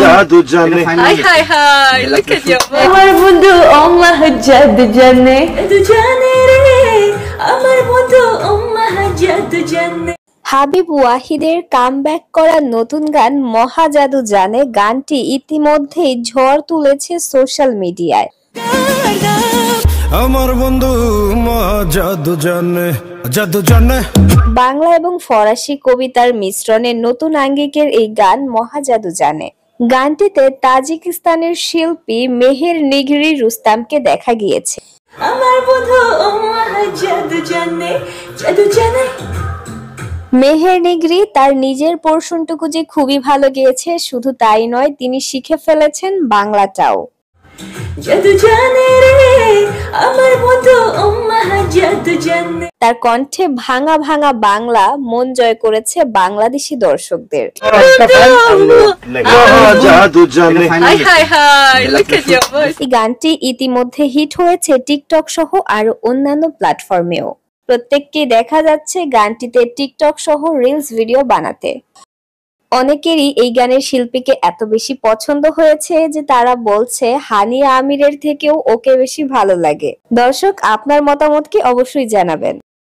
জাদু জানে high high high look at your আমার বন্ধু আল্লাহ জাদু জানে জাদু জানে রে আমার বন্ধু আল্লাহ জাদু জানে। হাবিব ওয়াহিদের কামব্যাক করা নতুন গান মহা জাদু জানে গানটি ইতিমধ্যেই ঝড় তুলেছে সোশ্যাল মিডিয়ায়। আমার বন্ধু মহা জাদু জানে জাদু জানে। বাংলা এবং ফরাসি কবিতার মিশ্রণে নতুন আঙ্গিকের এই গান মহা জাদু জানে। গানটিতে তাজিকিস্তানের শিল্পী মেহের নিগরি রুস্তামকে দেখা গিয়েছে। আমার বন্ধু আল্লাহ জাদু জানে জাদু জানে। মেহের নিগরি তার নিজের পোরশনটুকু যে খুবই ভালো গেয়েছে শুধু তাই নয়, তিনি শিখে ফেলেছেন বাংলাটাও। জাদু জানে রে আমার বন্ধু আল্লাহ জাদু জানে। তার কণ্ঠে ভাঙা ভাঙা বাংলা মন জয় করেছে বাংলাদেশি দর্শকদের। জাদু জানে high high high look at your voice এই গানটি ইতিমধ্যে হিট হয়েছে টিকটক সহ আরো অন্যান্য প্ল্যাটফর্মেও। প্রত্যেককে দেখা যাচ্ছে গানটিতে টিকটক সহ রিলস ভিডিও বানাতে। অনেকেরই এই গানের শিল্পীকে এত বেশি পছন্দ হয়েছে যে তারা বলছে হানিয়া আমিরের থেকেও ওকে বেশি ভালো লাগে। দর্শক, আপনার মতামত কি অবশ্যই জানাবেন।